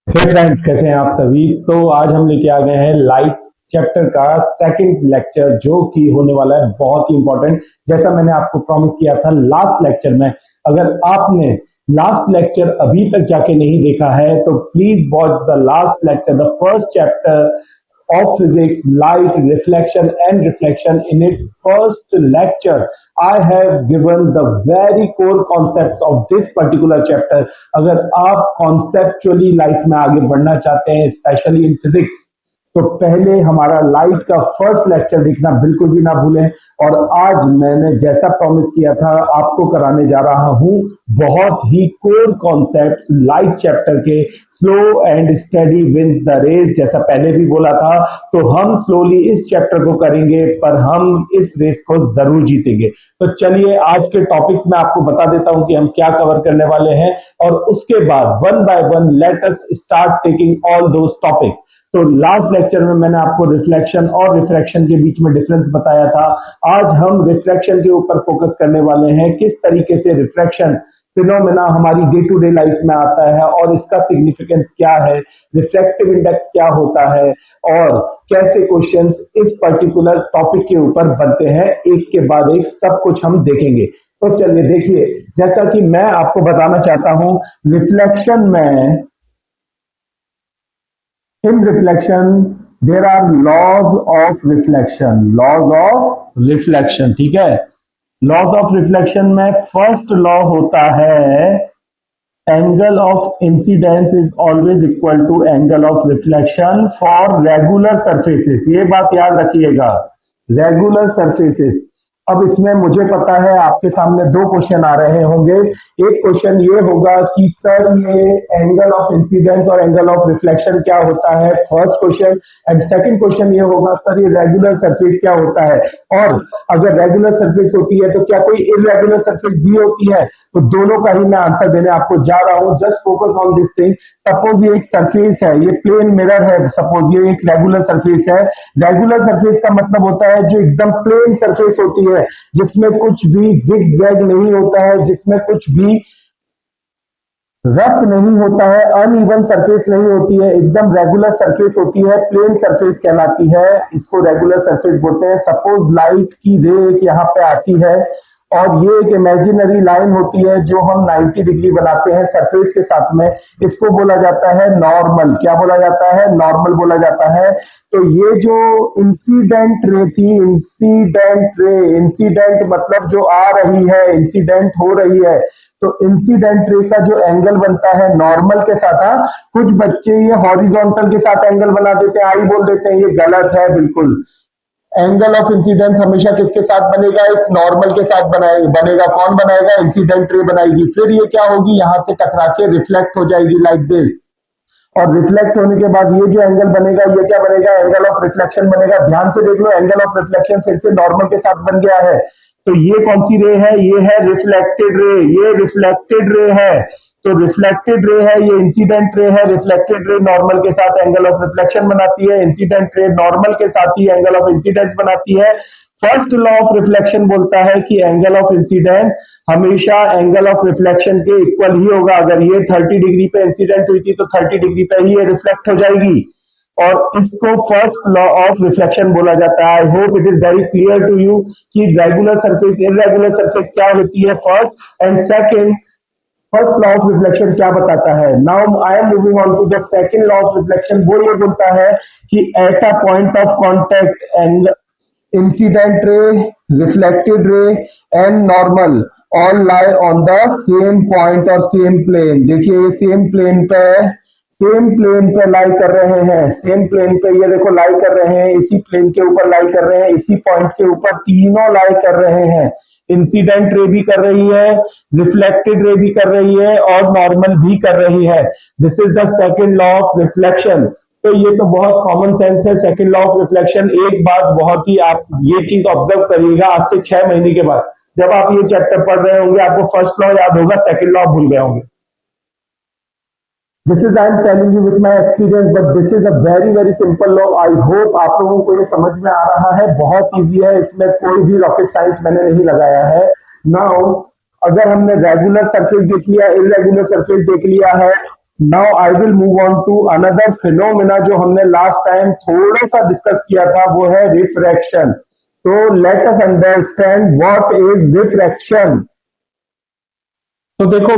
हे friends, कैसे हैं आप सभी। तो आज हम लेके आ गए हैं लाइट चैप्टर का सेकंड लेक्चर, जो कि होने वाला है बहुत ही इंपॉर्टेंट। जैसा मैंने आपको प्रॉमिस किया था लास्ट लेक्चर में, अगर आपने लास्ट लेक्चर अभी तक जाके नहीं देखा है तो please watch the last lecture, the first chapter of physics, light, reflection and reflection. In its first lecture, I have given the very core concepts of this particular chapter. अगर आप conceptually life में आगे बढ़ना चाहते हैं, especially in physics, तो पहले हमारा लाइट का फर्स्ट लेक्चर देखना बिल्कुल भी ना भूलें। और आज मैंने जैसा प्रॉमिस किया था आपको कराने जा रहा हूं बहुत ही कोर कॉन्सेप्ट्स लाइट चैप्टर के। Slow and study wins the race, जैसा पहले भी बोला था। तो हम स्लोली इस चैप्टर को करेंगे, पर हम इस रेस को जरूर जीतेंगे। तो चलिए आज के टॉपिक्स में आपको बता देता हूं कि हम क्या कवर करने वाले हैं, और उसके बाद one by one let us start taking all those topics. तो लास्ट लेक्चर में मैंने आपको रिफ्लेक्शन और रिफ्रैक्शन के बीच में डिफरेंस बताया था। आज हम रिफ्लेक्शन के ऊपर फोकस करने वाले हैं, किस तरीके से रिफ्रैक्शन फिनोमेना हमारी डे टू डे लाइफ में आता है और इसका सिग्निफिकेंस क्या है, रिफ्रैक्टिव इंडेक्स क्या होता है, और कैसे क्वेश्चंस इस पर्टिकुलर टॉपिक के ऊपर बनते हैं। एक के बाद एक सब कुछ हम देखेंगे। तो चलिए देखिए, जैसा कि मैं आपको बताना चाहता हूं, रिफ्लेक्शन में in reflection there are laws of reflection, ठीक है। लॉज ऑफ रिफ्लेक्शन में फर्स्ट लॉ होता है angle of incidence is always equal to angle of reflection for regular surfaces. ये बात याद रखिएगा, रेगुलर सरफेसेस। अब इसमें मुझे पता है आपके सामने दो क्वेश्चन आ रहे होंगे। एक क्वेश्चन ये होगा कि सर ये एंगल ऑफ इंसिडेंस और एंगल ऑफ रिफ्लेक्शन क्या होता है, first question. And second question ये होगा सर ये रेगुलर सरफेस क्या होता है, और अगर रेगुलर सरफेस होती है तो क्या कोई इरेगुलर सरफेस भी होती है। तो दोनों का ही मैं आंसर देने आपको जा रहा हूं। Just focus on this thing. Suppose ये एक सरफेस है, ये प्लेन मिरर है, सपोज ये एक रेगुलर सरफेस है। रेगुलर सरफेस का मतलब होता है जो एकदम प्लेन सरफेस होती है, जिसमें कुछ भी जिग जैग नहीं होता है, जिसमें कुछ भी रफ नहीं होता है, अनइवन सरफेस नहीं होती है, एकदम रेगुलर सरफेस होती है, प्लेन सरफेस कहलाती है। इसको रेगुलर सरफेस बोलते हैं। सपोज लाइट की रे एक यहाँ पे आती है और ये एक इमेजिनरी लाइन होती है जो हम 90 डिग्री बनाते हैं सरफेस के साथ में, इसको बोला जाता है नॉर्मल। क्या बोला जाता है? नॉर्मल बोला जाता है। तो ये जो इंसिडेंट रे थी, इंसिडेंट रे, इंसिडेंट मतलब जो आ रही है, इंसिडेंट हो रही है, तो इंसिडेंट रे का जो एंगल बनता है नॉर्मल के साथ, कुछ बच्चे ये हॉरिजॉन्टल के साथ एंगल बना देते हैं, आई बोल देते हैं, ये गलत है बिल्कुल। एंगल ऑफ इंसिडेंस हमेशा किसके साथ बनेगा? इस नॉर्मल के साथ बनेगा। कौन बनाएगा? इंसिडेंट रे बनाएगी। फिर ये क्या होगी? यहां से टकरा के रिफ्लेक्ट हो जाएगी लाइक दिस, और रिफ्लेक्ट होने के बाद ये जो एंगल बनेगा ये क्या बनेगा? एंगल ऑफ रिफ्लेक्शन बनेगा। ध्यान से देख लो, एंगल ऑफ रिफ्लेक्शन फिर से नॉर्मल के साथ बन गया है। तो ये कौन सी रे है? ये है रिफ्लेक्टेड रे, ये रिफ्लेक्टेड रे है। तो रिफ्लेक्टेड रे है, ये इंसिडेंट रे है। रिफ्लेक्टेड रे नॉर्मल के साथ एंगल ऑफ रिफ्लेक्शन बनाती है, इंसिडेंट रे नॉर्मल के साथ ही एंगल ऑफ इंसिडेंस बनाती है। फर्स्ट लॉ ऑफ रिफ्लेक्शन बोलता है कि एंगल ऑफ इंसिडेंस हमेशा एंगल ऑफ रिफ्लेक्शन के इक्वल ही होगा। अगर ये 30 डिग्री पे इंसिडेंट हुई थी तो 30 डिग्री पे ही ये रिफ्लेक्ट हो जाएगी, और इसको फर्स्ट लॉ ऑफ रिफ्लेक्शन बोला जाता है। I hope it is very clear to you कि रेगुलर सरफेस, इरेगुलर सरफेस क्या होती है, first. And second, first law of reflection क्या बताता है। Now I am moving on to the second law of reflection. वो ये बोलता है कि at a point of contact angle incident ray, reflected ray and normal all lie on the same point और same plane. देखिए ये same plane पे लाई कर रहे हैं, सेम प्लेन पे ये देखो लाई कर रहे हैं, इसी प्लेन के ऊपर लाई कर रहे हैं, इसी पॉइंट के ऊपर तीनों लाई कर रहे हैं। इंसिडेंट रे भी कर रही है, रिफ्लेक्टेड रे भी कर रही है, और नॉर्मल भी कर रही है। This is the second law of reflection. तो ये तो बहुत कॉमन सेंस है, सेकंड लॉ ऑफ रिफ्लेक्शन। एक बात बहुत ही आप ये चीज ऑब्जर्व करिएगा, आज से 6 महीने के बाद जब आप ये चैप्टर पढ़ रहे होंगे आपको फर्स्ट लॉ याद होगा, सेकंड लॉ भूल गए होंगे। This is I am telling you with my experience, but this is a very very simple law. I hope आप लोगों को ये समझ में आ रहा है। बहुत इजी है, इसमें कोई भी रॉकेट साइंस मैंने नहीं लगाया है। नाउ अगर हमने रेगुलर सरफेस देख लिया, इरेगुलर सरफेस देख लिया है, now I will move on to another phenomena जो हमने लास्ट टाइम थोड़ा सा डिस्कस किया था, वो है रिफ्रैक्शन। तो let us understand what is refraction. तो देखो,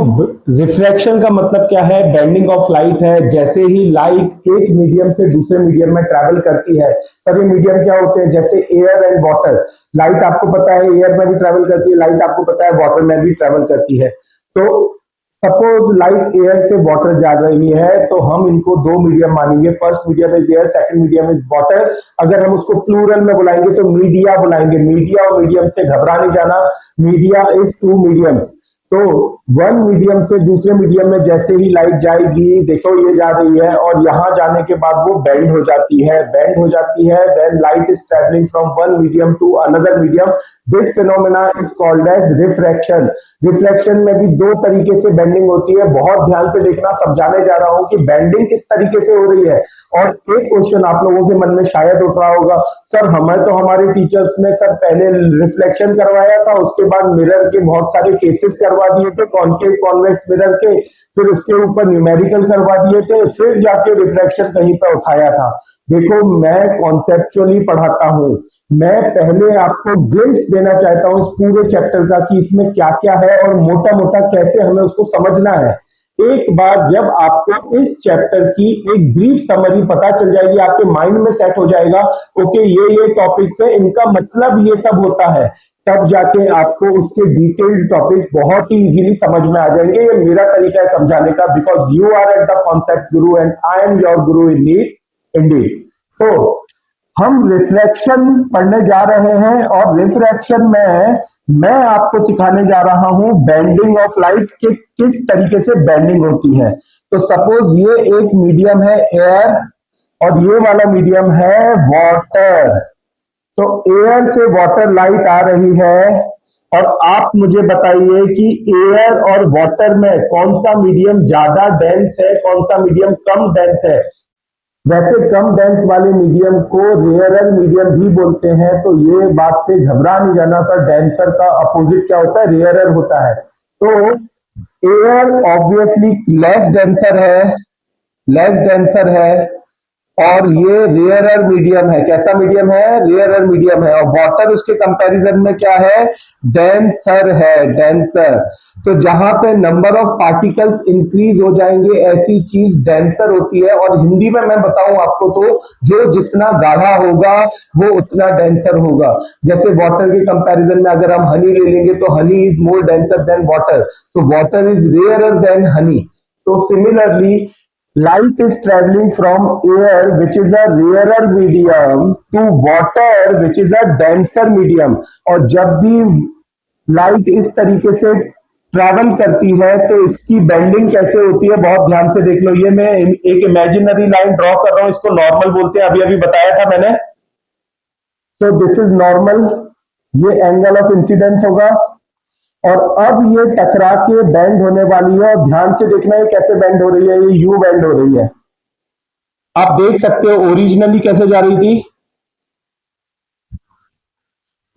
रिफ्रैक्शन का मतलब क्या है? बेंडिंग ऑफ लाइट है। जैसे ही लाइट एक मीडियम से दूसरे मीडियम में ट्रैवल करती है, सभी मीडियम क्या होते हैं? जैसे एयर एंड वाटर। लाइट आपको पता है एयर में भी ट्रैवल करती है, लाइट आपको पता है वाटर में भी ट्रैवल करती है। तो सपोज लाइट एयर से वाटर जा रही है, तो हम इनको दो मीडियम मानेंगे। First medium is air, second medium is water. अगर हम उसको प्लूरल में बुलाएंगे तो मीडिया बुलाएंगे। मीडिया और मीडियम से घबरा नहीं जाना, मीडिया इज टू मीडियम्स। तो वन मीडियम से दूसरे मीडियम में जैसे ही लाइट जाएगी, देखो ये जा रही है और यहां जाने के बाद वो बेंड हो जाती है। बेंड हो जाती है when light is travelling from one medium to another medium. This phenomena is called as refraction. Reflection में भी दो तरीके से बेंडिंग होती है। बहुत ध्यान से देखना, समझाने जा रहा हूं कि बेंडिंग किस तरीके से हो रही है। और एक क्वेश्चन आप लोगों के मन में शायद उठ रहा होगा, सर हमें तो हमारे टीचर्स ने सर पहले रिफ्लेक्शन करवाया था, उसके बाद मिरर के बहुत सारे केसेस करवा दिए थे, कॉनकेव कॉन्वेक्स मिरर के, फिर उसके ऊपर न्यूमेरिकल करवा दिए थे, फिर जाके रिफ्लेक्शन कहीं पर उठाया था। देखो, मैं कॉन्सेप्चुअली पढ़ाता हूं। मैं पहले आपको ग्लिम्स देना चाहता हूं इस पूरे चैप्टर का कि इसमें क्या क्या है और मोटा मोटा कैसे हमें उसको समझना है। एक बार जब आपको इस चैप्टर की एक ब्रीफ समरी पता चल जाएगी, आपके माइंड में सेट हो जाएगा, ओके ये टॉपिक्स है, इनका मतलब ये सब होता है, तब जाके आपको उसके डिटेल्ड टॉपिक्स बहुत ही इजीली समझ में आ जाएंगे। ये मेरा तरीका है समझाने का, because you are at the concept guru and I am your guru in Indeed. तो हम रिफ्लेक्शन पढ़ने जा रहे हैं और रिफ्रैक्शन में मैं आपको सिखाने जा रहा हूं बेंडिंग ऑफ लाइट के किस तरीके से बेंडिंग होती है। तो सपोज ये एक मीडियम है एयर और ये वाला मीडियम है वाटर। तो एयर से वाटर लाइट आ रही है और आप मुझे बताइए कि एयर और वाटर में कौन सा मीडियम ज्यादा डेंस है, कौन सा मीडियम कम डेंस है। वैसे कम डेंस वाले मीडियम को रेयरर मीडियम भी बोलते हैं। तो ये बात से घबरा नहीं जाना सर, डेंसर का अपोजिट क्या होता है? रेयरर होता है। तो एयर ऑब्वियसली लेस डेंसर है और ये रेयरर मीडियम है। कैसा मीडियम है? रेयरर मीडियम है। और वाटर उसके कंपैरिजन में क्या है? डेंसर है, डेंसर। तो जहां पे नंबर ऑफ पार्टिकल्स इंक्रीज हो जाएंगे, ऐसी चीज डेंसर होती है। और हिंदी में मैं बताऊं आपको तो जो जितना गाढ़ा होगा वो उतना डेंसर होगा। जैसे वाटर के कंपैरिजन में अगर हम हनी ले लेंगे तो honey is more denser then water, so water is rarer than honey. So similarly, light is traveling from air, which is a rarer medium, to water, which is a denser medium. और जब भी light इस तरीके से travel करती है तो इसकी बेंडिंग कैसे होती है, बहुत ध्यान से देख लो। ये मैं एक इमेजिनरी लाइन ड्रॉ कर रहा हूं, इसको नॉर्मल बोलते हैं, अभी अभी बताया था मैंने। तो दिस इज नॉर्मल, ये एंगल ऑफ इंसिडेंस होगा और अब ये टकरा के बेंड होने वाली है। और ध्यान से देखना है कैसे बेंड हो रही है, ये यू बेंड हो रही है। आप देख सकते हो ओरिजिनली कैसे जा रही थी।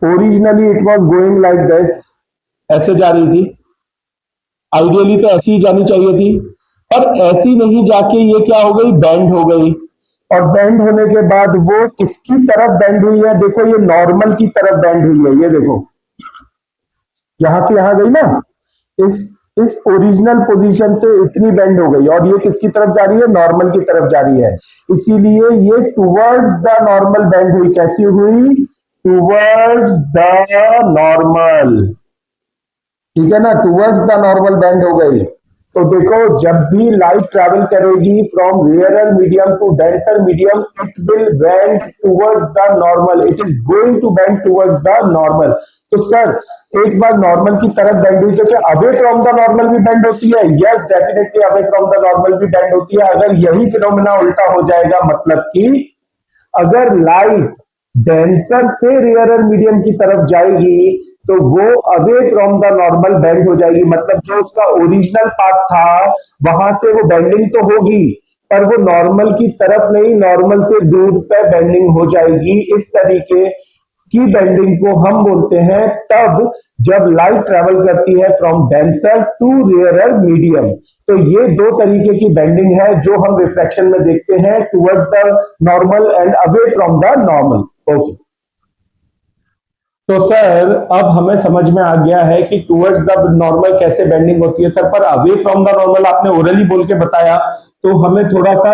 Originally it was going like this, ऐसे जा रही थी। आइडियली तो ऐसी ही जानी चाहिए थी, पर ऐसी नहीं जाके ये क्या हो गई? बेंड हो गई। और बेंड होने के बाद वो किसकी तरफ बेंड हुई है? देखो ये नॉर्मल की तरफ बेंड हुई है। ये देखो यहां से यहां गई ना, इस ओरिजिनल पोजीशन से इतनी बेंड हो गई और ये किसकी तरफ जा रही है? नॉर्मल की तरफ जा रही है। इसीलिए ये टुवर्ड्स द नॉर्मल बेंड हुई। कैसी हुई? Towards the normal. ठीक है ना, टुवर्ड्स द नॉर्मल बेंड हो गई। तो देखो, जब भी लाइट ट्रैवल करेगी from rarer medium to denser medium, it will bend towards the normal, it is going to bend towards the normal. तो सर एक बार नॉर्मल की तरफ बेंड हुई तो क्या अवे फ्रॉम द नॉर्मल भी बेंड होती है? Yes, definitely away from the normal भी बेंड होती है। अगर यही फिनोमेना उल्टा हो जाएगा, मतलब कि अगर लाइट डेंसर से रेयरर मीडियम की तरफ जाएगी तो वो away from the normal bend हो जाएगी। मतलब जो उसका ओरिजिनल पाथ था वहां से वो बेंडिंग तो होगी, पर वो नॉर्मल की तरफ नहीं, नॉर्मल से दूर पे बेंडिंग हो जाएगी। इस तरीके की बेंडिंग को हम बोलते हैं तब जब लाइट ट्रेवल करती है from denser to rarer medium. तो ये दो तरीके की बेंडिंग है जो हम रिफ्लेक्शन में देखते हैं, towards the normal and away from the normal. Okay, तो सर अब हमें समझ में आ गया है कि टुवर्ड्स द नॉर्मल कैसे बेंडिंग होती है सर, पर अवे फ्रॉम द नॉर्मल आपने ओरली बोल के बताया, तो हमें थोड़ा सा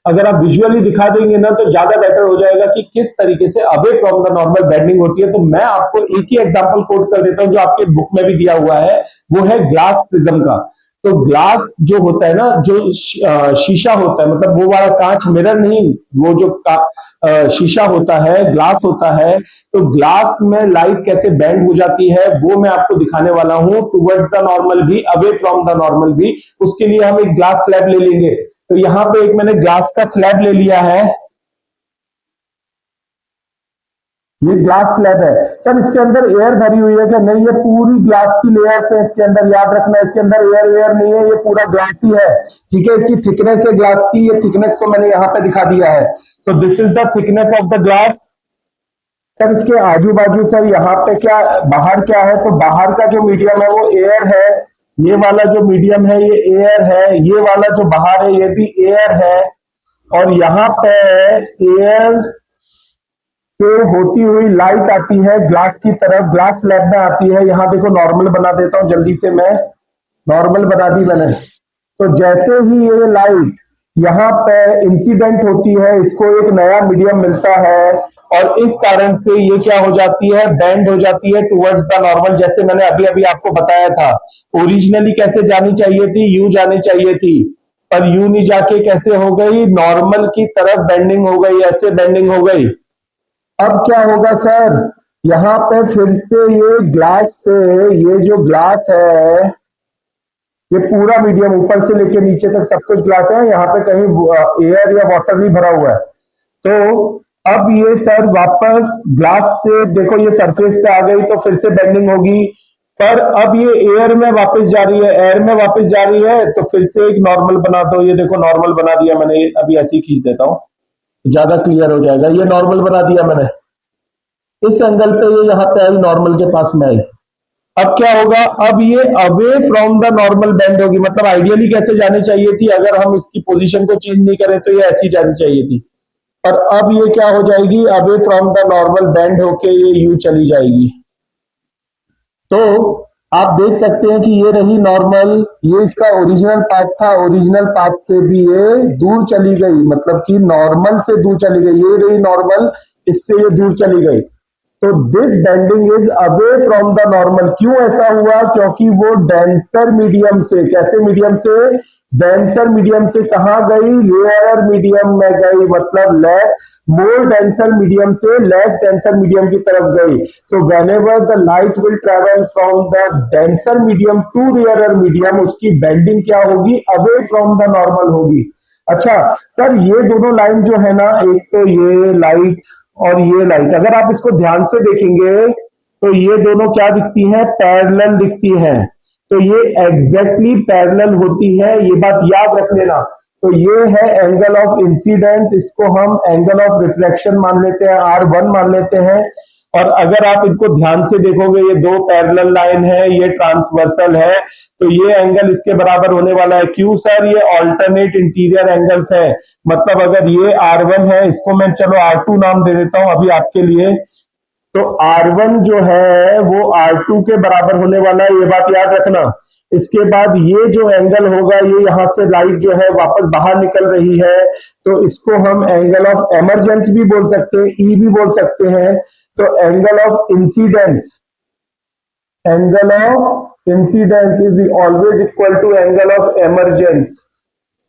अगर आप विजुअली दिखा देंगे ना तो ज्यादा बेटर हो जाएगा कि किस तरीके से away from the normal bending होती है। तो मैं आपको एक ही एग्जांपल कोट कर देता हूं जो आपके बुक में भी दिया हुआ है, वो है ग्लास प्रिज्म का। तो ग्लास जो होता है ना, जो शीशा होता है, मतलब वो वाला कांच, मिरर नहीं, वो जो शीशा होता है, ग्लास होता है, तो ग्लास में लाइट कैसे बेंड हो जाती है वो मैं आपको दिखाने वाला हूं, टुवर्ड्स द नॉर्मल भी, अवे फ्रॉम द नॉर्मल भी। उसके लिए हम एक ग्लास स्लैब ले लेंगे। तो यहां पे एक मैंने ग्लास का स्लैब ले लिया है, ये ग्लास स्लैब है। सर इसके अंदर एयर भरी हुई है क्या? नहीं, ये पूरी ग्लास की लेयर्स है इसके अंदर, याद रखना इसके अंदर एयर नहीं है, ये पूरा ग्लास ही है। ठीक है, इसकी थिकनेस है ग्लास की, ये थिकनेस को मैंने यहां पे दिखा दिया है। तो this is the thickness of the glass. Sir इसके आजू बाजू सर यहाँ पे क्या, बाहर क्या है? तो बाहर का जो मीडियम है वो एयर है, ये वाला जो मीडियम है ये एयर है, ये वाला जो बाहर है ये भी एयर है, और यहाँ पे एयर से होती हुई लाइट आती है ग्लास की तरफ, ग्लास स्लैब में आती है। यहां देखो नॉर्मल बना देता हूं जल्दी से, मैं नॉर्मल बना दी मैंने। तो जैसे ही ये लाइट यहाँ पे इंसिडेंट होती है, इसको एक नया मीडियम मिलता है, और इस कारण से ये क्या हो जाती है, बेंड हो जाती है टुवर्ड्स द नॉर्मल। जैसे मैंने अभी अभी आपको बताया था, ओरिजिनली कैसे जानी चाहिए थी, यू जानी चाहिए थी, पर यू नहीं जाके कैसे हो गई, नॉर्मल की तरफ बेंडिंग हो गई, ऐसे बेंडिंग हो गई। अब क्या होगा सर, यहां पे फिर से ये ग्लास से, ये जो ग्लास है, ये पूरा मीडियम ऊपर से लेके नीचे तक सब कुछ ग्लास है, यहाँ पे कहीं एयर या वाटर नहीं भरा हुआ है। तो अब ये सर वापस ग्लास से देखो ये सरफेस पे आ गई, तो फिर से बेंडिंग होगी, पर अब ये एयर में वापस जा रही है, एयर में वापस जा रही है, तो फिर से एक नॉर्मल बना दो। ये देखो नॉर्मल बना दिया मैंने, अभी ऐसे ही खींच देता हूं, ज्यादा क्लियर हो जाएगा। ये नॉर्मल बना दिया मैंने, इस एंगल पे ये यहाँ पे आई, नॉर्मल के पास में आई। अब क्या होगा, अब ये away from the normal bend होगी। मतलब आइडियली कैसे जानी चाहिए थी, अगर हम इसकी पोजीशन को चेंज नहीं करें तो ये ऐसी जानी चाहिए थी, पर अब ये क्या हो जाएगी, away from the normal bend होके ये यू चली जाएगी। तो आप देख सकते हैं कि ये रही नॉर्मल, ये इसका ओरिजिनल पाथ था, ओरिजिनल पाथ से भी ये दूर चली गई, मतलब कि नॉर्मल से दूर चली गई, ये रही नॉर्मल, इससे ये दूर चली गई। तो this bending is away from the normal. क्यों ऐसा हुआ? क्योंकि वो डेंसर मीडियम से, कैसे मीडियम से, डेंसर मीडियम से कहां गई, लेयर मीडियम में गई, मतलब मोर डेंसर मीडियम से लेस डेंसर मीडियम की तरफ गई। So whenever the light will travel from the denser medium to rarer medium, उसकी बेंडिंग क्या होगी, अवे फ्रॉम द नॉर्मल होगी। अच्छा सर, ये दोनों लाइन जो है ना, एक तो ये लाइट और ये लाइट, अगर आप इसको ध्यान से देखेंगे तो ये दोनों क्या दिखती हैं, पैरेलल दिखती हैं। तो ये एग्जैक्टली पैरेलल होती है, ये बात याद रख लेना। तो ये है एंगल ऑफ इंसिडेंस, इसको हम एंगल ऑफ रिफ्लेक्शन मान लेते हैं, R1 मान लेते हैं। और अगर आप इनको ध्यान से देखोगे, ये दो पैरेलल लाइन है, ये ट्रांसवर्सल है, तो ये एंगल इसके बराबर होने वाला है। क्यों सर? ये ऑल्टरनेट इंटीरियर एंगल्स है। मतलब अगर ये R1 है, इसको मैं चलो R2 नाम दे देता हूं अभी आपके लिए, तो R1 जो है वो R2 के बराबर होने वाला है, ये बात याद रखना। इसके बाद ये जो एंगल होगा, ये यहां से लाइट जो है वापस बाहर निकल रही है, तो इसको हम एंगल ऑफ एमरजेंस भी बोल सकते हैं, ई भी बोल सकते हैं। तो angle of incidence, angle of incidence is always equal to angle of emergence.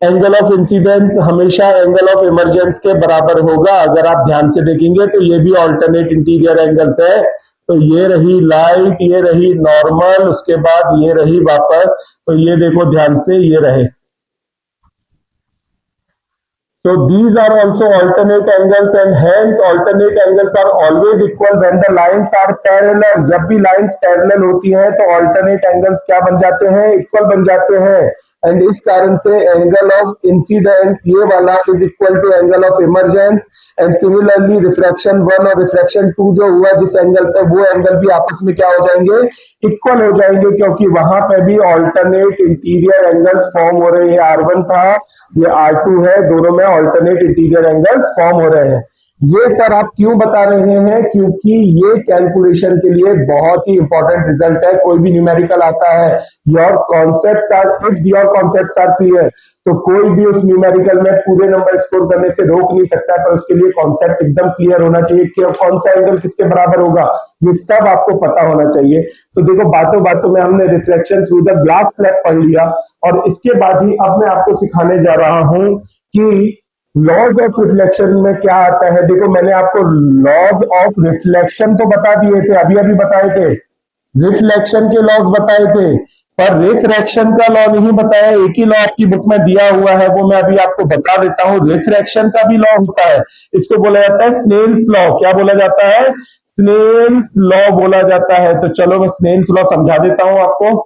Angle of incidence हमेशा एंगल ऑफ इमरजेंस के बराबर होगा। अगर आप ध्यान से देखेंगे तो ये भी ऑल्टरनेट इंटीरियर एंगल्स है। तो ये रही लाइट, ये रही नॉर्मल, उसके बाद ये रही वापस, तो ये देखो ध्यान से, ये रहे। So these are also alternate angles and hence alternate angles are always equal when the lines are parallel. जब भी lines parallel होती हैं तो alternate angles क्या बन जाते हैं, इक्वल बन जाते हैं। एंड इस कारण से एंगल ऑफ इंसिडेंस ये वाला is equal to angle of emergence. And similarly refraction 1 और रिफ्रैक्शन 2 जो हुआ जिस एंगल पे, वो एंगल भी आपस में क्या हो जाएंगे, इक्वल हो जाएंगे, क्योंकि वहां पे भी ऑल्टरनेट इंटीरियर एंगल्स फॉर्म हो रहे हैं। R1 था, ये R2 है, दोनों में ऑल्टरनेट इंटीरियर एंगल्स फॉर्म हो रहे हैं। ये सर आप क्यों बता रहे हैं, क्योंकि ये कैलकुलेशन के लिए बहुत ही इंपॉर्टेंट रिजल्ट है। कोई भी न्यूमेरिकल आता है, your concepts are, if your concepts are clear, तो कोई भी उस न्यूमेरिकल में पूरे नंबर स्कोर करने से रोक नहीं सकता है, पर उसके लिए कॉन्सेप्ट एकदम क्लियर होना चाहिए कि कौन सा एंगल किसके बराबर होगा, ये सब आपको पता होना चाहिए। तो देखो बातों बातों में हमने reflection through the glass slab पढ़ लिया, और इसके बाद ही अब मैं आपको सिखाने जा रहा हूं कि लॉज ऑफ रिफ्लेक्शन में क्या आता है। देखो मैंने आपको लॉज ऑफ रिफ्लेक्शन तो बता दिए थे, अभी अभी बताए थे, रिफ्लेक्शन के लॉज बताए थे, पर रिफ्रैक्शन का लॉ नहीं बताया। एक ही लॉ आपकी बुक में दिया हुआ है, वो मैं अभी आपको बता देता हूं। रिफ्रैक्शन का भी लॉ होता है, इसको बोला जाता है स्नेल्स लॉ। क्या बोला जाता है? स्नेल्स लॉ बोला जाता है। तो चलो मैं स्नेल्स लॉ समझा देता हूं आपको।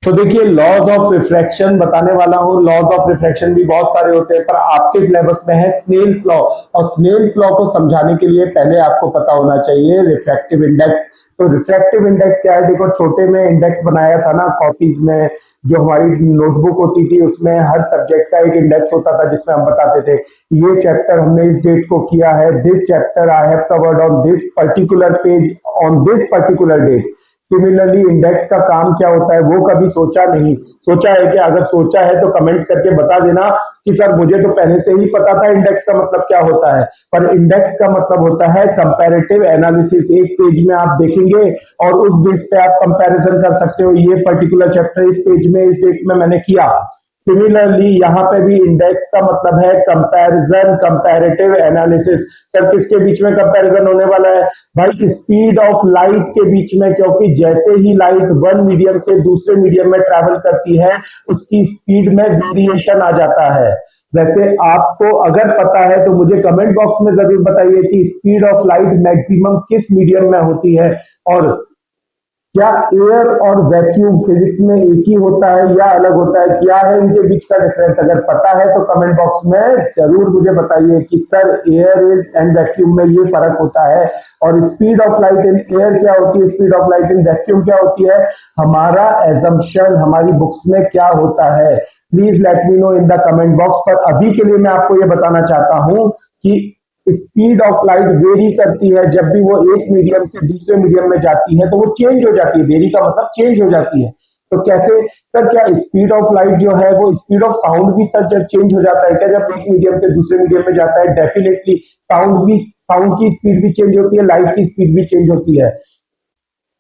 तो देखिए लॉज ऑफ रिफ्रैक्शन बताने वाला हूं। लॉज ऑफ रिफ्रैक्शन भी बहुत सारे होते हैं, पर आपके सिलेबस में है स्नेल्स लॉ, और स्नेल्स लॉ को समझाने के लिए पहले आपको पता होना चाहिए रिफ्रैक्टिव इंडेक्स। तो रिफ्रैक्टिव इंडेक्स क्या है? देखो छोटे में इंडेक्स बनाया था ना कॉपीज में, जो हमारी नोटबुक होती थी उसमें हर सब्जेक्ट का एक इंडेक्स होता था, जिसमें हम बताते थे ये चैप्टर हमने इस डेट को किया है, this chapter I have covered on this particular page on this particular date. Similarly index का काम क्या होता है वो कभी सोचा नहीं? सोचा है कि अगर सोचा है तो कमेंट करके बता देना कि सर मुझे तो पहले से ही पता था इंडेक्स का मतलब क्या होता है। पर इंडेक्स का मतलब होता है कंपैरेटिव एनालिसिस। एक पेज में आप देखेंगे और उस बेस पे आप कंपैरिजन कर सकते हो, ये पर्टिकुलर चैप्टर इस पेज में इस डेट में मैंने किया। सिमिलरली यहाँ पे भी इंडेक्स का मतलब है कंपैरिजन, कंपैरेटिव एनालिसिस। सर किसके बीच में कंपैरिजन होने वाला है? भाई स्पीड ऑफ लाइट के बीच में, क्योंकि जैसे ही लाइट वन मीडियम से दूसरे मीडियम में ट्रैवल करती है उसकी स्पीड में वेरिएशन आ जाता है। वैसे आपको अगर पता है तो मुझे कमेंट बॉक्स में जरूर बताइए कि स्पीड ऑफ लाइट मैक्सिमम किस मीडियम में होती है, और क्या एयर और वैक्यूम फिजिक्स में एक ही होता है या अलग होता है? क्या है इनके बीच का डिफरेंस? अगर पता है तो कमेंट बॉक्स में जरूर मुझे बताइए कि सर एयर एंड वैक्यूम में ये फर्क होता है। और speed of light in air क्या होती है, speed of light in vacuum क्या होती है? हमारा एजम्पशन हमारी बुक्स में क्या होता है? Please let me know in the comment box. पर अभी के लिए मैं आपको ये बताना चाहता हूं कि स्पीड ऑफ लाइट वेरी करती है। जब भी वो एक मीडियम से दूसरे मीडियम में जाती है तो वो चेंज हो जाती है। वेरी का मतलब चेंज हो जाती है। तो कैसे सर, क्या स्पीड ऑफ लाइट जो है वो स्पीड ऑफ साउंड भी सर जब चेंज हो जाता है क्या, जब एक मीडियम से दूसरे मीडियम में जाता है? डेफिनेटली साउंड की स्पीड भी चेंज होती है, लाइट की स्पीड भी चेंज होती है।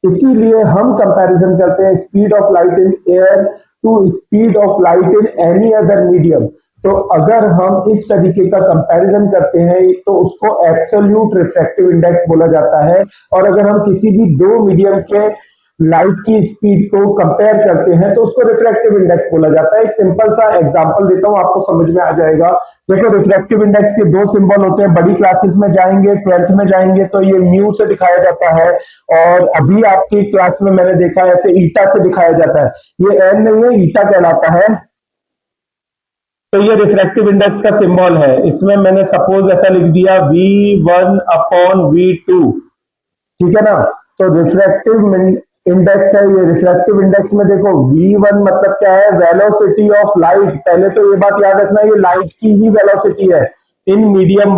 इसीलिए हम कंपैरिजन करते हैं speed of light in air to speed of light in any other medium. तो अगर हम इस तरीके का कंपैरिजन करते हैं तो उसको एब्सोल्यूट रिफ्रैक्टिव इंडेक्स बोला जाता है। और अगर हम किसी भी दो मीडियम के लाइट की स्पीड को कंपेयर करते हैं तो उसको रिफ्रैक्टिव इंडेक्स बोला जाता है। एक सिंपल सा एग्जांपल देता हूं, आपको समझ में आ जाएगा। देखो रिफ्रैक्टिव इंडेक्स के दो सिंबल होते हैं। बड़ी क्लासेस में जाएंगे, 12th में जाएंगे तो ये म्यू से दिखाया जाता है, और अभी आपकी क्लास में मैंने देखा ऐसे ईटा से दिखाया जाता है। ये एन नहीं है, ईटा कहलाता है। तो ये रिफ्रैक्टिव इंडेक्स का सिंबल है। इसमें मैंने सपोज ऐसा लिख दिया V1 अपॉन V2, ठीक है ना? तो रिफ्रैक्टिव इंडेक्स है ये। रिफ्रैक्टिव इंडेक्स में देखो V1 मतलब क्या है? Velocity of light. पहले तो ये बात याद रखना, ये लाइट की ही वेलोसिटी है इन मीडियम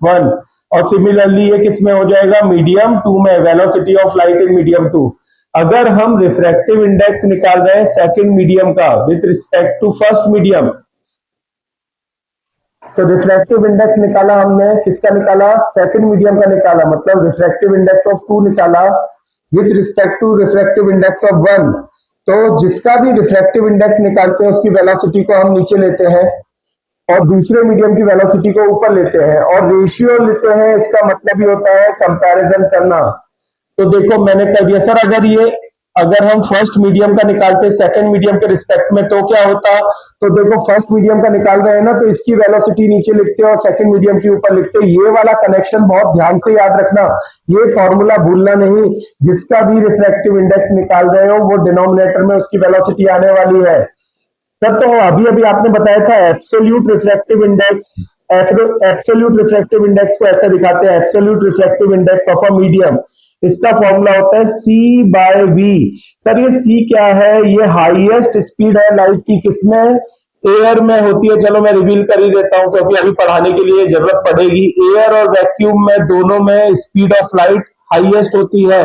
वन। और सिमिलरली ये किस में हो जाएगा? मीडियम 2 में, velocity of light in medium 2। अगर हम रिफ्रैक्टिव इंडेक्स निकाल रहे हैं सेकंड मीडियम का with respect to first medium, तो रिफ्रैक्टिव इंडेक्स निकाला हमने, किसका निकाला? सेकंड मीडियम का निकाला, मतलब रिफ्रैक्टिव इंडेक्स ऑफ 2 निकाला with respect to refractive index of 1। तो जिसका भी रिफ्रैक्टिव इंडेक्स निकालते हैं उसकी वेलोसिटी को हम नीचे लेते हैं और दूसरे मीडियम की वेलोसिटी को ऊपर लेते हैं, और रेशियो लेते हैं। इसका मतलब ही होता है कंपैरिजन करना। तो देखो मैंने कह दिया सर, अगर ये अगर हम फर्स्ट मीडियम का निकालते सेकंड मीडियम के रिस्पेक्ट में तो क्या होता? तो देखो फर्स्ट मीडियम का निकाल रहे हैं ना, तो इसकी वेलोसिटी नीचे लिखते हैं और सेकंड मीडियम के ऊपर लिखते हैं। ये वाला कनेक्शन बहुत ध्यान से याद रखना, ये फॉर्मूला भूलना नहीं। जिसका भी रिफ्रैक्टिव इंडेक्स निकाल रहे हो वो डिनोमिनेटर में उसकी वेलोसिटी आने वाली है। सर तो अभी अभी आपने बताया था absolute refractive index, absolute refractive index को ऐसे दिखाते हैं, absolute refractive index of a medium, इसका फॉर्मूला होता है C बाय V। सर ये C क्या है? ये हाईएस्ट स्पीड है लाइट की, किसमें? एयर में होती है। चलो मैं रिवील कर ही देता हूं क्योंकि अभी पढ़ाने के लिए जरूरत पड़ेगी। एयर और वैक्यूम में दोनों में स्पीड ऑफ लाइट हाईएस्ट होती है।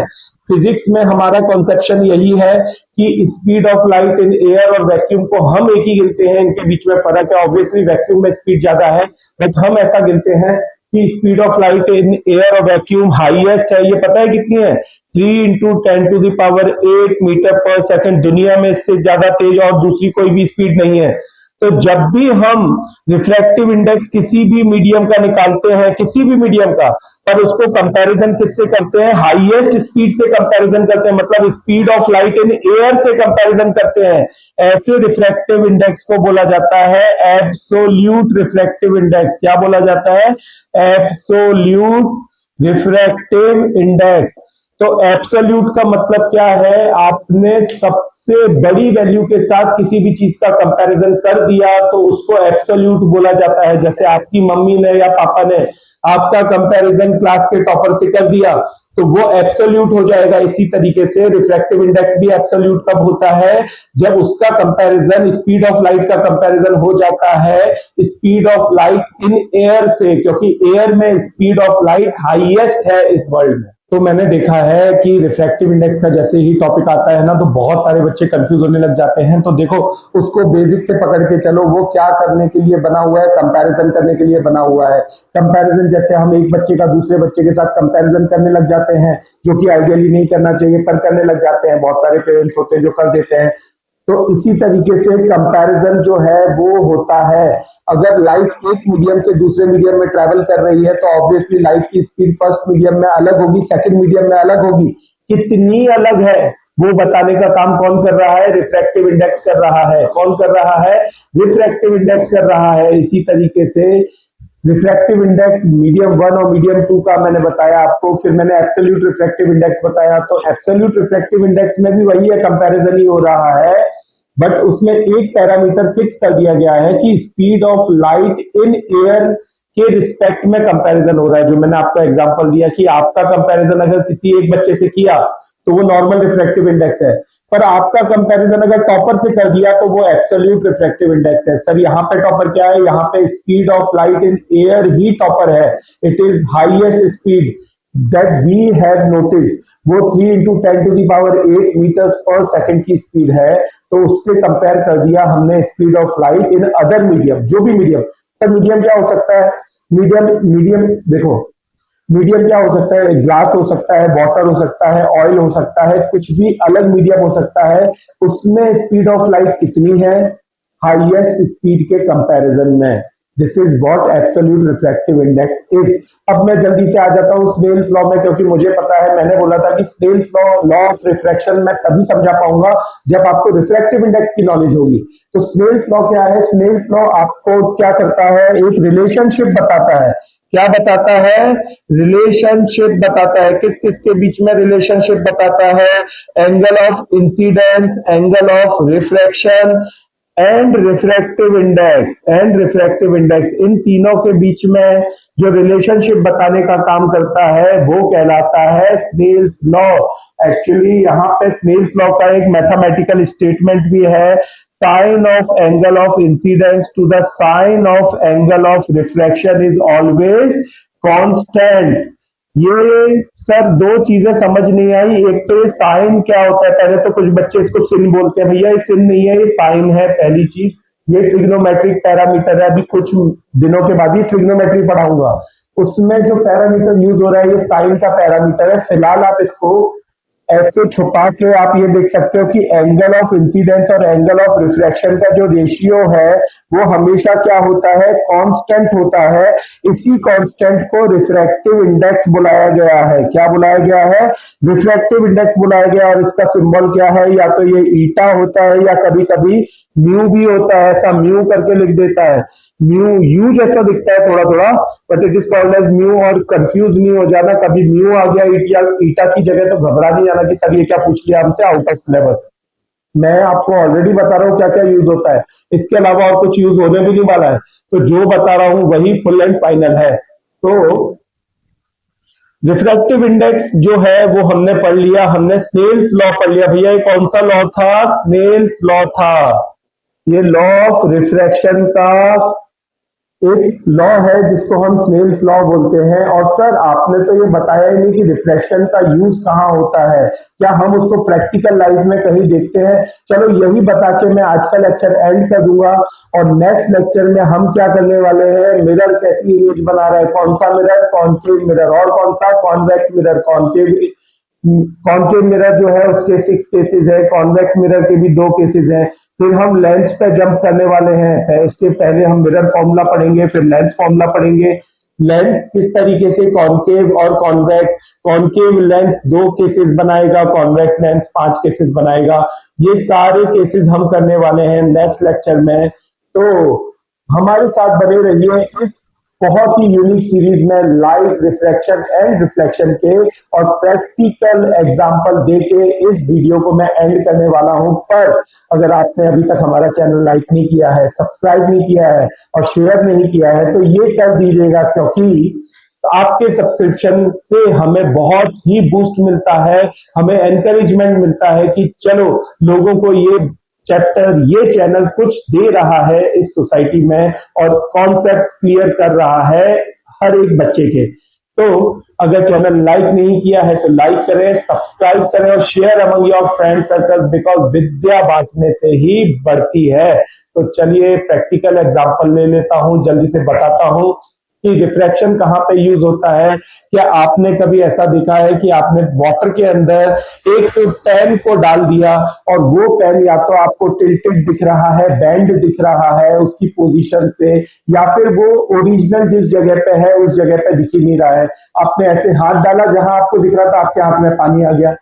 फिजिक्स में हमारा कॉन्सेप्शन यही है कि speed of light in air और वैक्यूम को हम एक ही गिनते हैं, इनके बीच में फर्क है। ऑब्वियसली वैक्यूम में स्पीड ज्यादा है, बट हम ऐसा गिनते हैं कि speed of light in air और वैक्यूम हाईएस्ट है। ये पता है कितनी है? 3 इंटू 10⁸ मीटर पर सेकंड। दुनिया में इससे ज्यादा तेज और दूसरी कोई भी स्पीड नहीं है। तो जब भी हम रिफ्रैक्टिव इंडेक्स किसी भी मीडियम का निकालते हैं, किसी भी मीडियम का, पर उसको कंपैरिजन किससे करते हैं? हाईएस्ट स्पीड से कंपैरिजन करते हैं, मतलब speed of light in air से कंपैरिजन करते हैं। ऐसे रिफ्रैक्टिव इंडेक्स को बोला जाता है एब्सोल्यूट रिफ्रैक्टिव इंडेक्स। क्या बोला जाता है? Absolute refractive index. तो एब्सोल्यूट का मतलब क्या है? आपने सबसे बड़ी वैल्यू के साथ किसी भी चीज का कंपैरिजन कर दिया तो उसको एब्सोल्यूट बोला जाता है। जैसे आपकी मम्मी ने या पापा ने आपका कंपैरिजन क्लास के टॉपर से कर दिया तो वो एब्सोल्यूट हो जाएगा। इसी तरीके से रिफ्रैक्टिव इंडेक्स भी एब्सोल्यूट कब होता है? जब उसका कंपैरिजन स्पीड ऑफ लाइट का कंपैरिजन हो जाता है speed of light in air से, क्योंकि एयर में स्पीड ऑफ लाइट हाईएस्ट है इस वर्ल्ड में। तो मैंने देखा है कि रिफ्रैक्टिव इंडेक्स का जैसे ही टॉपिक आता है ना तो बहुत सारे बच्चे कंफ्यूज होने लग जाते हैं। तो देखो उसको बेसिक से पकड़ के चलो, वो क्या करने के लिए बना हुआ है? कंपैरिजन करने के लिए बना हुआ है। कंपैरिजन जैसे हम एक बच्चे का दूसरे बच्चे के साथ कंपैरिजन करने लग जाते हैं, जो कि आइडियली नहीं करना चाहिए पर करने लग जाते हैं। बहुत सारे पेरेंट्स होते हैं जो कर देते हैं। तो इसी तरीके से कंपैरिजन जो है वो होता है। अगर लाइट एक मीडियम से दूसरे मीडियम में ट्रैवल कर रही है तो ऑब्वियसली लाइट की स्पीड फर्स्ट मीडियम में अलग होगी, सेकंड मीडियम में अलग होगी। कितनी अलग है वो बताने का काम कौन कर रहा है? रिफ्रैक्टिव इंडेक्स कर रहा है। कौन कर रहा है? रिफ्रैक्टिव इंडेक्स कर रहा है। इसी तरीके से रिफ्रैक्टिव इंडेक्स मीडियम 1 और मीडियम 2 का मैंने बताया आपको, फिर मैंने एब्सोल्यूट रिफ्रैक्टिव इंडेक्स बताया। तो एब्सोल्यूट रिफ्रैक्टिव इंडेक्स में भी वही है, कंपैरिजन ही हो रहा है, बट उसमें एक पैरामीटर फिक्स कर दिया गया है कि speed of light in air के रिस्पेक्ट में कंपैरिजन हो रहा है। जो मैंने आपको एग्जांपल दिया कि आपका कंपैरिजन अगर किसी एक बच्चे से किया तो वो नॉर्मल रिफ्रैक्टिव इंडेक्स है, पर आपका कंपैरिजन अगर टॉपर से कर दिया तो वो एब्सोल्यूट रिफ्रैक्टिव इंडेक्स है। सर यहाँ पे टॉपर क्या है? यहाँ पे speed of light in air ही टॉपर है। It is highest speed that we have noticed. वो 3 इंटू 10⁸ मीटर्स पर सेकंड की स्पीड है। तो उससे कंपेयर कर दिया हमने speed of light in other medium. जो भी मीडियम, सर मीडियम क्या हो सकता है? मीडियम देखो, मीडियम क्या हो सकता है? ग्लास हो सकता है, वाटर हो सकता है, ऑयल हो सकता है, कुछ भी अलग मीडियम हो सकता है। उसमें स्पीड ऑफ लाइट कितनी है? हाईएस्ट स्पीड के कंपैरिजन में। This is what absolute refractive index is. अब मैं जल्दी से आ जाता हूं स्नेल्स लॉ में, क्योंकि मुझे पता है, मैंने बोला था कि स्नेल्स लॉ ऑफ रिफ्रैक्शन मैं तभी समझा पाऊंगा जब आपको रिफ्रैक्टिव इंडेक्स की नॉलेज होगी। तो स्नेल्स लॉ क्या है? स्नेल्स लॉ आपको क्या करता है? एक रिलेशनशिप बताता है। क्या बताता है? रिलेशनशिप बताता है। किस किस के बीच में रिलेशनशिप बताता है? Angle of incidence, angle of refraction and refractive index, इन तीनों के बीच में जो रिलेशनशिप बताने का काम करता है वो कहलाता है स्नेल्स लॉ। एक्चुअली यहाँ पे स्नेल्स लॉ का एक मैथमेटिकल स्टेटमेंट भी है, sine of angle of incidence to the sine of angle of refraction is always constant. ये सर दो चीजें समझ नहीं आई। एक तो ये साइन क्या होता है? पहले तो कुछ बच्चे इसको सिन बोलते हैं, भैया ये सिन नहीं है, ये साइन है। पहली चीज, ये ट्रिग्नोमेट्रिक पैरामीटर है। अभी कुछ दिनों के बाद ही ट्रिग्नोमेट्री पढ़ाऊंगा, उसमें जो पैरामीटर यूज हो रहा है ये साइन का पैरामीटर है। फिलहाल आप इसको ऐसे छुपा के आप ये देख सकते हो कि एंगल ऑफ इंसिडेंस और एंगल ऑफ रिफ्लेक्शन का जो रेशियो है वो हमेशा क्या होता है, कांस्टेंट होता है। इसी कांस्टेंट को रिफ्रैक्टिव इंडेक्स बुलाया गया है। क्या बुलाया गया है? रिफ्रैक्टिव इंडेक्स बुलाया गया। और इसका सिंबल क्या है? या तो ये ईटा होता है या कभी कभी म्यू भी होता है। ऐसा म्यू करके लिख देता है, म्यू यू जैसा दिखता है थोड़ा थोड़ा, but it is called as mu. और कंफ्यूज नहीं हो जाना, कभी म्यू आ गया ईटा की जगह तो घबरा नहीं जाना कि सर ये क्या पूछ लिया हमसे, आउट ऑफ सिलेबस। मैं आपको ऑलरेडी बता रहा हूँ क्या क्या यूज होता है, इसके अलावा और कुछ यूज होने भी नहीं वाला है। तो जो बता रहा हूं वही फुल एंड फाइनल है। तो रिफ्रैक्टिव इंडेक्स जो है वो हमने पढ़ लिया, हमने स्नेल्स लॉ पढ़ लिया। भैया ये कौन सा लॉ था? स्नेल्स लॉ था। ये लॉ ऑफ रिफ्रैक्शन का एक लॉ है जिसको हम स्नेल्स लॉ बोलते हैं। और सर आपने तो ये बताया ही नहीं कि रिफ्लेक्शन का यूज कहाँ होता है, क्या हम उसको प्रैक्टिकल लाइफ में कहीं देखते हैं? चलो यही बता के मैं आज का लेक्चर एंड कर दूंगा। और नेक्स्ट लेक्चर में हम क्या करने वाले हैं, मिरर कैसी इमेज बना रहा है, कौन सा मिरर, कॉनकेव मिरर, और कौन सा, कॉन्वेक्स मिरर। कॉनकेव मिरर जो है उसके 6 केसेस है, कॉन्वेक्स मिरर के भी 2 केसेस हैं। फिर हम लेंस पे जंप करने वाले हैं। उसके पहले हम मिरर फॉर्मूला पढ़ेंगे, फिर लेंस फॉर्मूला पढ़ेंगे। लेंस किस तरीके से कॉनकेव और कॉन्वेक्स, कॉनकेव लेंस 2 केसेस बनाएगा, कॉन्वेक्स लेंस 5 केसेस बनाएगा। ये सारे केसेस हम करने वाले हैं नेक्स्ट लेक्चर में। तो हमारे साथ बने रहिए इस बहुत ही यूनिक सीरीज में लाइट रिफ्रैक्शन एंड रिफ्लेक्शन के और प्रैक्टिकल एग्जांपल देके इस वीडियो को मैं एंड करने वाला हूं। पर अगर आपने अभी तक हमारा चैनल लाइक नहीं किया है, सब्सक्राइब नहीं किया है और शेयर नहीं किया है तो ये कर दीजिएगा, क्योंकि आपके सब्सक्रिप्शन से हमें बहुत ही बूस्ट मिलता है, हमें एनकरेजमेंट मिलता है कि चलो लोगों को ये चैप्टर, ये चैनल कुछ दे रहा है इस सोसाइटी में और कॉन्सेप्ट क्लियर कर रहा है हर एक बच्चे के। तो अगर चैनल लाइक नहीं किया है तो लाइक करें, सब्सक्राइब करें और share among your friend circle, because विद्या बांटने से ही बढ़ती है। तो चलिए प्रैक्टिकल एग्जांपल ले लेता हूं, जल्दी से बताता हूं कि रिफ्रैक्शन कहां पे यूज होता है। क्या आपने कभी ऐसा देखा है कि आपने वाटर के अंदर एक पेन को डाल दिया और वो पेन या तो आपको टिल्टेड दिख रहा है, बैंड दिख रहा है उसकी पोजीशन से, या फिर वो ओरिजिनल जिस जगह पे है उस जगह पे दिख ही नहीं रहा है। आपने ऐसे हाथ डाला जहां आपको दिख रहा था, आपके हाथ में पानी आ गया,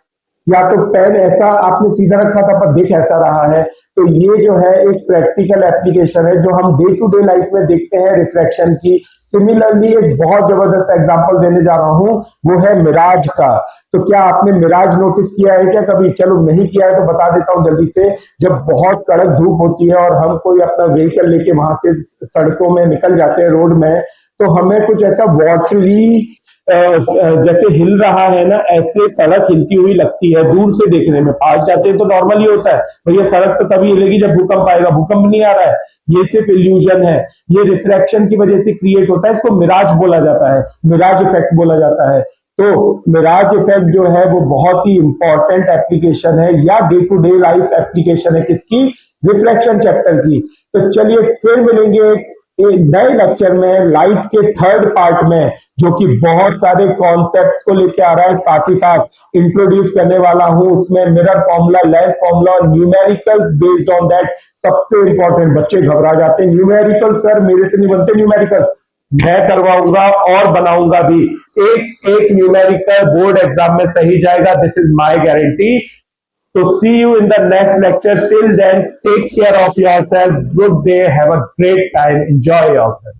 या तो पेन ऐसा आपने सीधा रखा था पर दिख ऐसा रहा है। तो ये जो है एक प्रैक्टिकल एप्लीकेशन है जो हम डे टू डे लाइफ में देखते हैं रिफ्रैक्शन की। सिमिलरली एक बहुत जबरदस्त एग्जांपल देने जा रहा हूं, वो है मिराज का। तो क्या आपने मिराज नोटिस किया है क्या कभी? चलो नहीं किया है तो बता देता हूं जल्दी से। जब बहुत कड़क धूप होती है और हम कोई अपना व्हीकल लेके वहां से सड़कों में निकल जाते हैं, रोड में, तो हमें कुछ ऐसा वाटरी जैसे हिल रहा है ना, ऐसे सड़क हिलती हुई लगती है दूर से देखने में। पास जाते हैं तो नॉर्मल ही होता है, भैया सड़क तो तभी हिलेगी जब भूकंप आएगा, भूकंप नहीं आ रहा है, ये सिर्फ इल्यूजन है, ये रिफ्रैक्शन की वजह से क्रिएट होता है। इसको मिराज बोला जाता है, मिराज इफेक्ट बोला जाता है। तो मिराज इफेक्ट जो है वो बहुत ही इंपॉर्टेंट एप्लीकेशन है या day to day life application है किसकी? रिफ्लेक्शन चैप्टर की। तो चलिए फिर मिलेंगे एक नए लेक्चर में लाइट के 3rd पार्ट में, जो कि बहुत सारे कॉन्सेप्ट्स को लेके आ रहा है, साथ ही साथ इंट्रोड्यूस करने वाला हूं उसमें मिरर फॉर्मूला, लेंस फॉर्मूला और न्यूमेरिकल्स बेस्ड ऑन दैट। सबसे इंपॉर्टेंट, बच्चे घबरा जाते हैं न्यूमेरिकल, सर मेरे से नहीं बनते न्यूमेरिकल्स, मैं करवाऊंगा और बनाऊंगा भी। एक न्यूमेरिकल बोर्ड एग्जाम में सही जाएगा, this is my guarantee. So see you in the next lecture. Till then, take care of yourself. Good day. Have a great time. Enjoy yourself.